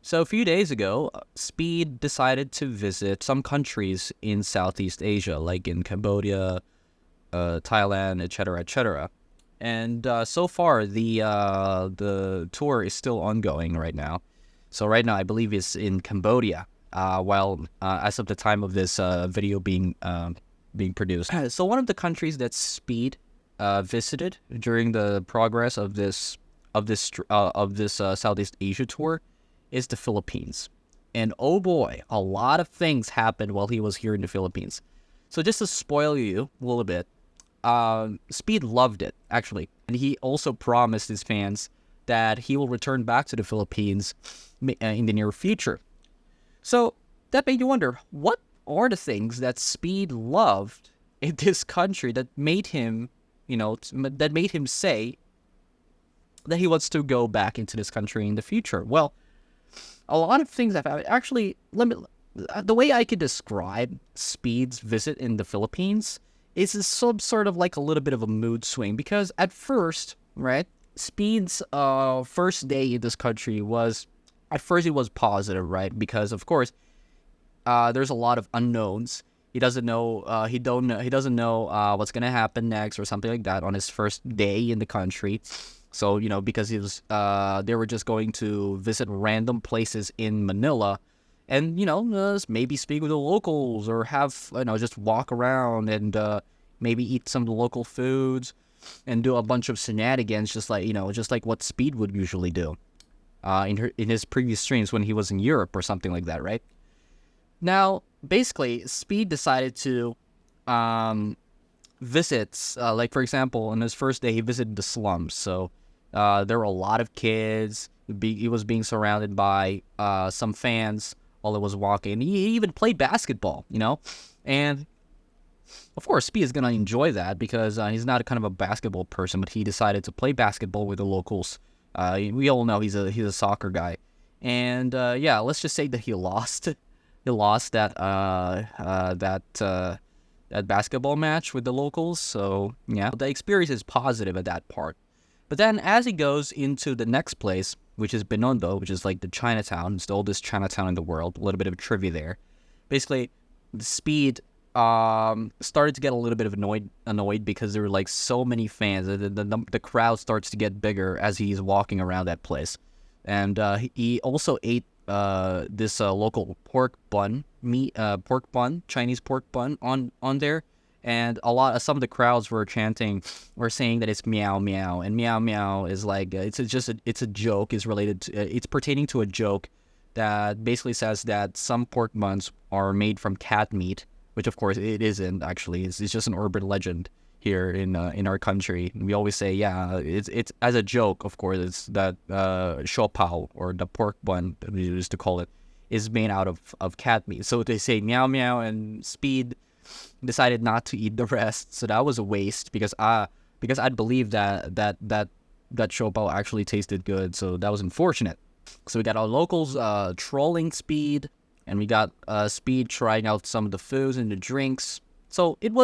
So a few days ago, Speed decided to visit some countries in Southeast Asia, like in Cambodia, Thailand, etc., etc. And so far, the tour is still ongoing right now. So right now, I believe it's in Cambodia. While as of the time of this video being produced, so one of the countries that Speed visited during the progress of this Southeast Asia tour is the Philippines. And oh boy, a lot of things happened while he was here in the Philippines. So just to spoil you a little bit, Speed loved it, actually. And he also promised his fans that he will return back to the Philippines in the near future. So that made you wonder, what are the things that Speed loved in this country that made him, that made him say that he wants to go back into this country in the future? Well, a lot of things have happened. Actually, the way I could describe Speed's visit in the Philippines is some sort of like a little bit of a mood swing, because at first, right, Speed's first day in this country was, at first it was positive, right? Because of course, there's a lot of unknowns. He doesn't know. He doesn't know what's gonna happen next or something like that on his first day in the country. So because he was, they were just going to visit random places in Manila, and maybe speak with the locals or have just walk around and maybe eat some of the local foods and do a bunch of shenanigans, just like what Speed would usually do in his previous streams when he was in Europe or something like that, right? Now, basically, Speed decided to visit, like for example, on his first day, he visited the slums. So there were a lot of kids. He was being surrounded by some fans while he was walking. He even played basketball, and of course, Speed is gonna enjoy that because he's not a kind of a basketball person, but he decided to play basketball with the locals. We all know he's a soccer guy, and yeah, let's just say that he lost. He lost that basketball match with the locals. So yeah, the experience is positive at that part. But then as he goes into the next place, which is Binondo, which is like the Chinatown, it's the oldest Chinatown in the world. A little bit of trivia there. Basically, the Speed started to get a little bit of annoyed because there were like so many fans. The crowd starts to get bigger as he's walking around that place, and he also ate this local pork bun, Chinese pork bun on there. And some of the crowds were saying that it's meow meow, and meow meow is like it's a joke. Is related to it's pertaining to a joke that basically says that some pork buns are made from cat meat, which of course it isn't. Actually, it's just an urban legend here in our country. We always say, yeah, it's as a joke. Of course, it's that siopao, or the pork bun that we used to call it, is made out of cat meat. So they say meow meow, and Speed decided not to eat the rest, so that was a waste because I believe that siopao actually tasted good, so that was unfortunate. So we got our locals trolling Speed, and we got Speed trying out some of the foods and the drinks. So it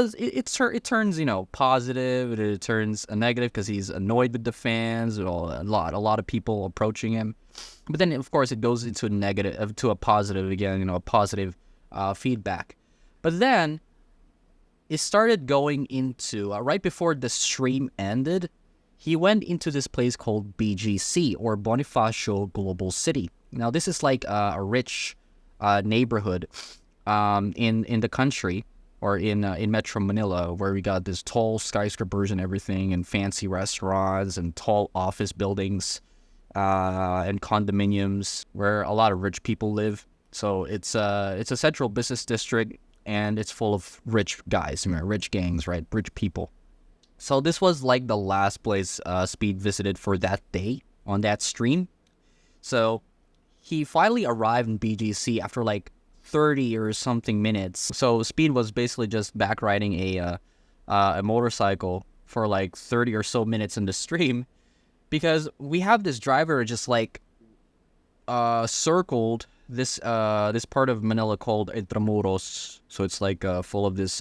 turns positive, and it turns a negative because he's annoyed with the fans, and a lot of people approaching him. But then of course it goes into a negative to a positive again, a positive feedback. But then it started going into, right before the stream ended, he went into this place called BGC, or Bonifacio Global City. Now, this is like a rich neighborhood in the country, or in Metro Manila, where we got this tall skyscrapers and everything, and fancy restaurants, and tall office buildings, and condominiums, where a lot of rich people live. So it's a central business district, and it's full of rich guys, rich gangs, right? Rich people. So this was like the last place Speed visited for that day on that stream. So he finally arrived in BGC after like 30 or something minutes. So Speed was basically just back riding a motorcycle for like 30 or so minutes in the stream, because we have this driver just like circled this part of Manila called Intramuros. So it's like full of this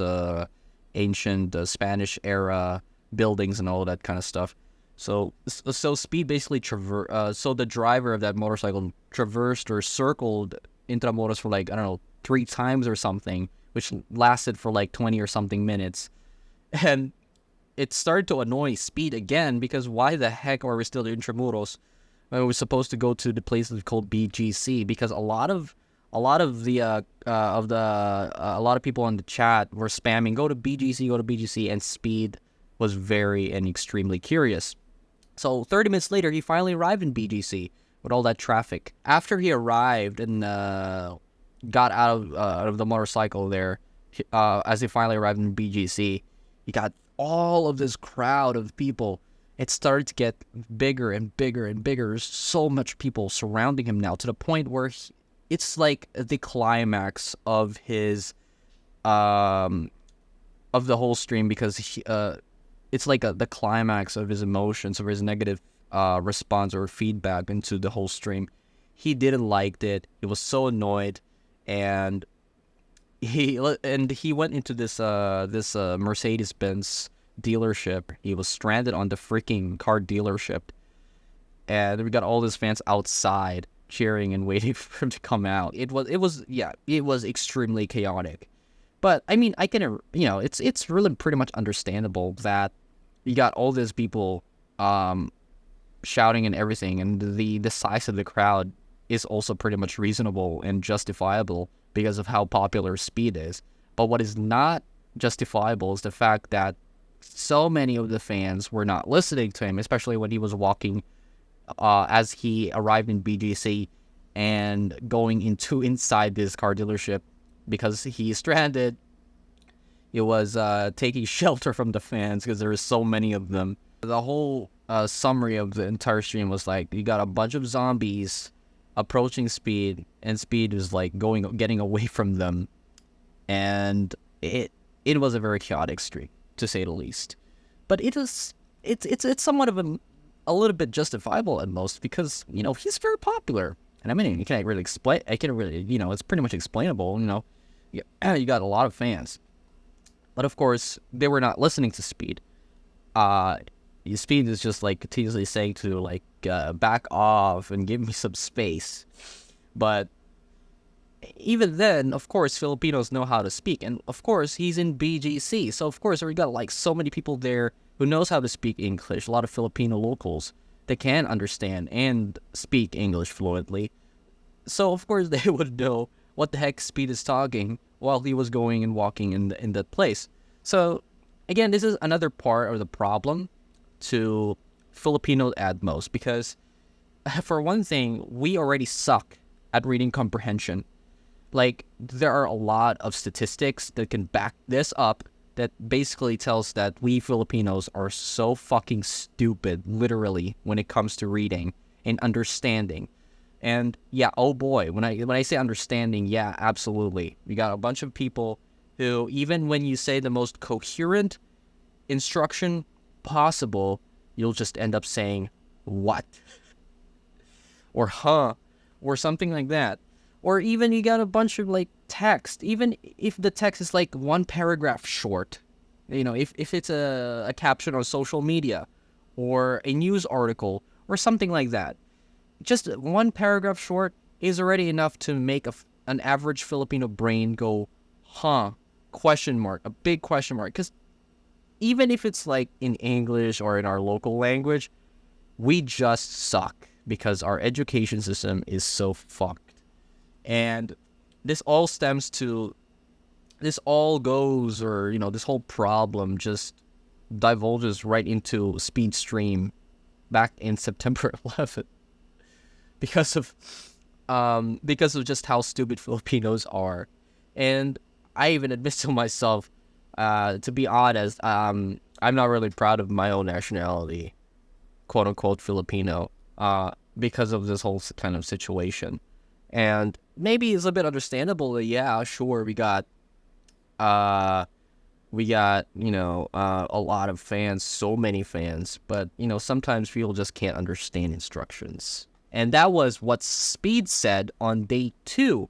ancient Spanish era buildings and all that kind of stuff. So Speed basically so the driver of that motorcycle traversed or circled Intramuros for like, I don't know, 3 times or something, which lasted for like 20 or something minutes. And it started to annoy Speed again, because why the heck are we still in Intramuros when we're supposed to go to the place that's called BGC? Because a lot of people on the chat were spamming, go to BGC, and Speed was very and extremely curious. So 30 minutes later, he finally arrived in BGC with all that traffic. After he arrived and got out of the motorcycle there, as he finally arrived in BGC, he got all of this crowd of people. It started to get bigger and bigger and bigger. There's so much people surrounding him now, to the point where it's like the climax of his of the whole stream, because it's like the climax of his emotions, of his negative response or feedback into the whole stream. He didn't like it. He was so annoyed, and he went into this Mercedes-Benz dealership. He was stranded on the freaking car dealership, and we got all his fans outside cheering and waiting for him to come out. It was extremely chaotic. But I mean, it's really pretty much understandable that you got all these people shouting and everything, and the size of the crowd is also pretty much reasonable and justifiable because of how popular Speed is. But what is not justifiable is the fact that so many of the fans were not listening to him, especially when he was walking as he arrived in BGC and going inside this car dealership. Because he's stranded, he was taking shelter from the fans because there were so many of them. The whole summary of the entire stream was like, you got a bunch of zombies approaching Speed, and Speed was like getting away from them, and it was a very chaotic stream, to say the least. But it's somewhat of a little bit justifiable at most, because he's very popular, and I mean, you can't really explain. I can't really, it's pretty much explainable. You got a lot of fans, but of course they were not listening to Speed. Speed is just like continuously saying to like back off and give me some space. But even then, of course, Filipinos know how to speak, and of course he's in BGC, so of course we got like so many people there who knows how to speak English. A lot of Filipino locals that can understand and speak English fluently. So of course they would know what the heck Speed is talking while he was going and walking in that place. So again, this is another part of the problem to Filipino Atmos, because for one thing, we already suck at reading comprehension. Like, there are a lot of statistics that can back this up, that basically tells that we Filipinos are so fucking stupid, literally, when it comes to reading and understanding. And yeah, oh boy, when I say understanding, yeah, absolutely. We got a bunch of people who, even when you say the most coherent instruction possible, you'll just end up saying, what? Or huh? Or something like that. Or even you got a bunch of like text, even if the text is like one paragraph short, if it's a caption on social media or a news article or something like that. Just one paragraph short is already enough to make an average Filipino brain go, huh, question mark, a big question mark. Because even if it's like in English or in our local language, we just suck because our education system is so fucked. And this all this whole problem just divulges right into Speed Stream back in September 11th. Because of just how stupid Filipinos are. And I even admit to myself, to be honest, I'm not really proud of my own nationality, quote unquote Filipino, because of this whole kind of situation. And maybe it's a bit understandable that, yeah, sure, we got a lot of fans, so many fans, but sometimes people just can't understand instructions. And that was what Speed said on day 2,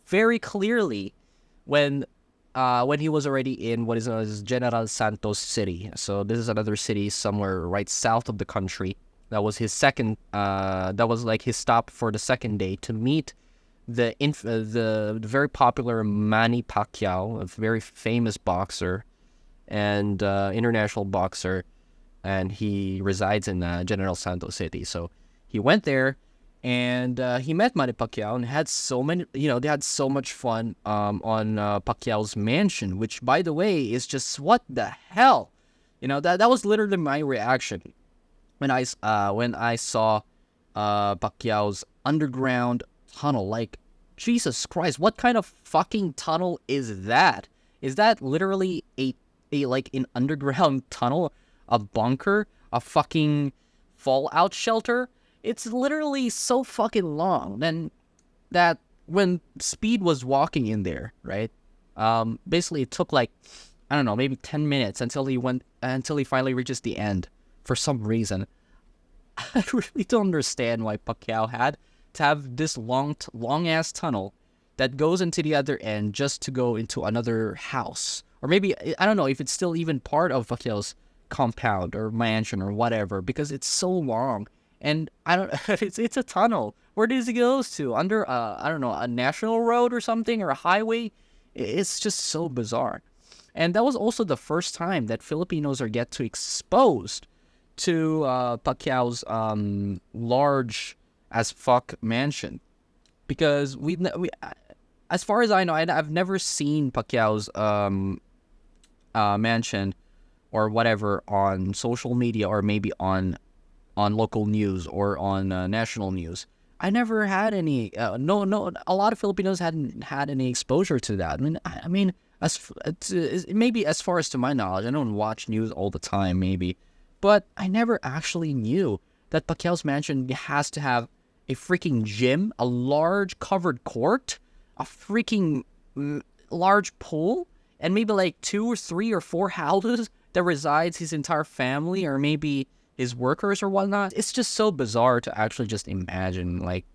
very clearly, when when he was already in what is known as General Santos City. So this is another city somewhere right south of the country. That was his second. That was like his stop for the second day to meet the very popular Manny Pacquiao, a very famous boxer and international boxer, and he resides in General Santos City. So he went there, and he met Manny Pacquiao and had so many, they had so much fun on Pacquiao's mansion, which, by the way, is just what the hell, that was literally my reaction when I saw Pacquiao's underground tunnel. Like, Jesus Christ, what kind of fucking tunnel is that? Is that literally a like an underground tunnel, a bunker, a fucking fallout shelter? It's literally so fucking long. Then that when Speed was walking in there, right? Basically it took like, I don't know, maybe 10 minutes until he finally reaches the end for some reason. I really don't understand why Pacquiao had to have this long ass tunnel that goes into the other end just to go into another house. Or maybe, I don't know if it's still even part of Pacquiao's compound or mansion or whatever, because it's so long. And I don't, it's a tunnel. Where does it go to? Under, I don't know, a national road or something, or a highway? It's just so bizarre. And that was also the first time that Filipinos are get to exposed to Pacquiao's large as fuck mansion. Because we, as far as I know, I've never seen Pacquiao's mansion or whatever on social media, or maybe on local news or on national news. I never had any. No. A lot of Filipinos hadn't had any exposure to that. I mean, maybe as far as to my knowledge, I don't watch news all the time, maybe, but I never actually knew that Pacquiao's mansion has to have a freaking gym, a large covered court, a freaking large pool, and maybe like 2 or 3 or 4 houses that resides his entire family, or maybe his workers or whatnot. It's just so bizarre to actually just imagine, like,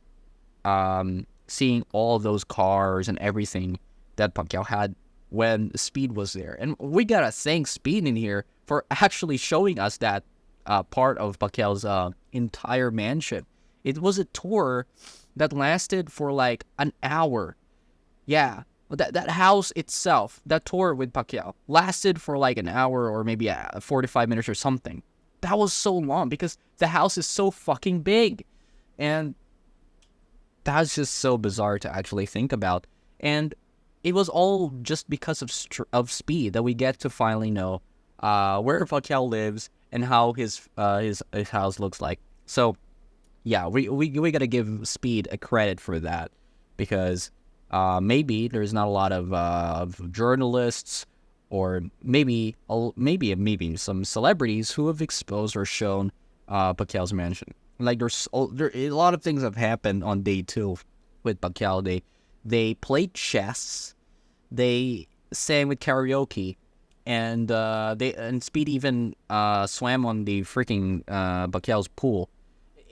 seeing all of those cars and everything that Pacquiao had when Speed was there. And we gotta thank Speed in here for actually showing us that part of Pacquiao's entire mansion. It was a tour that lasted for like an hour. Yeah, that house itself, that tour with Pacquiao, lasted for like an hour or maybe 45 minutes or something. That was so long because the house is so fucking big. And that's just so bizarre to actually think about. And it was all just because of Speed that we get to finally know where Pacquiao lives and how his house looks like. So yeah, we gotta give Speed a credit for that, because maybe there's not a lot of journalists, or maybe some celebrities who have exposed or shown Pacquiao's mansion. Like a lot of things have happened on day 2 with Pacquiao. They played chess, they sang with karaoke, and Speed even swam on the freaking Pacquiao's pool.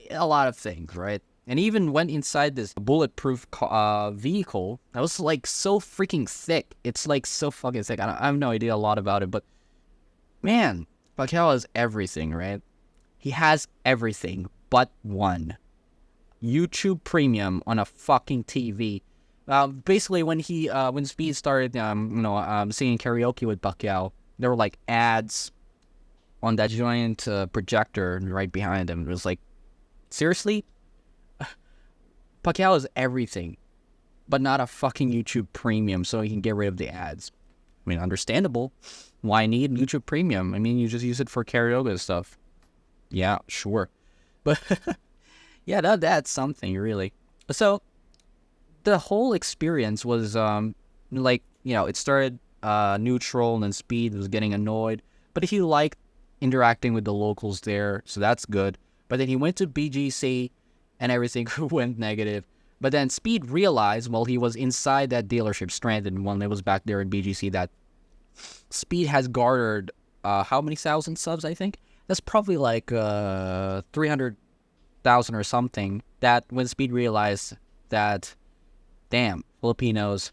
A lot of things, right? And even went inside this bulletproof vehicle that was like so freaking thick. It's like so fucking thick. I have no idea a lot about it, but man, Pacquiao has everything, right? He has everything but one: YouTube Premium on a fucking TV. Basically, when Speed started, singing karaoke with Pacquiao, there were like ads on that giant projector right behind him. It was like, seriously? Pacquiao has everything, but not a fucking YouTube Premium, so he can get rid of the ads. I mean, understandable. Why need YouTube Premium? I mean, you just use it for karaoke and stuff. Yeah, sure. But yeah, that's something, really. So the whole experience was it started neutral, and then Speed was getting annoyed, but he liked interacting with the locals there, so that's good. But then he went to BGC and everything went negative. But then Speed realized while he was inside that dealership, stranded, when it was back there in BGC, that Speed has garnered how many thousand subs, I think? That's probably like 300,000 or something. That when Speed realized that, damn, Filipinos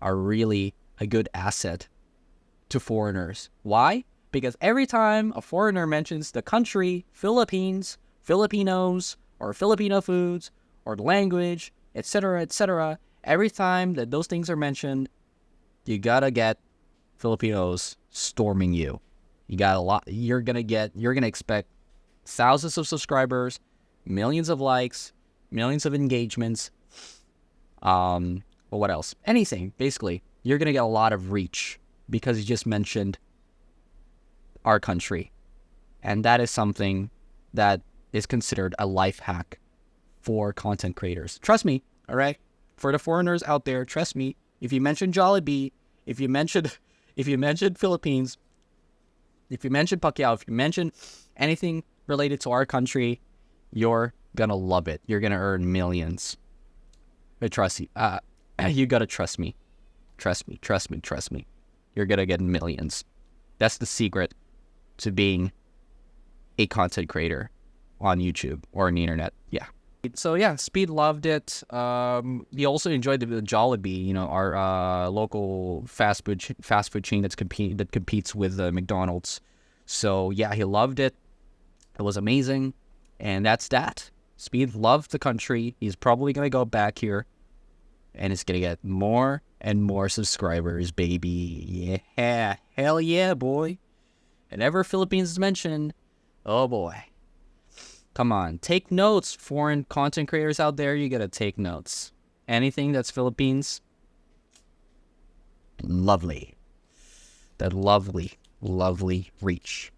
are really a good asset to foreigners. Why? Because every time a foreigner mentions the country, Philippines, Filipinos, or Filipino foods, or the language, etc., every time that those things are mentioned, you gotta get Filipinos storming you. You got a lot. You're gonna expect thousands of subscribers, millions of likes, millions of engagements. Well, what else? Anything, basically. You're gonna get a lot of reach because you just mentioned our country. And that is something that is considered a life hack for content creators. Trust me, all right? For the foreigners out there, trust me, if you mention Jollibee, if you mention Philippines, if you mention Pacquiao, if you mention anything related to our country, you're gonna love it. You're gonna earn millions. But trust you. You gotta trust me. Trust me. You're gonna get millions. That's the secret to being a content creator on YouTube or on the internet. Yeah. So yeah, Speed loved it. He also enjoyed the Jollibee, our local fast food chain that competes with McDonald's. So yeah, he loved it. It was amazing, and that's that. Speed loved the country. He's probably gonna go back here, and it's gonna get more and more subscribers, baby. Yeah, hell yeah, boy. And ever Philippines is mentioned, oh boy. Come on, take notes, foreign content creators out there. You gotta take notes. Anything that's Philippines, lovely. That lovely reach.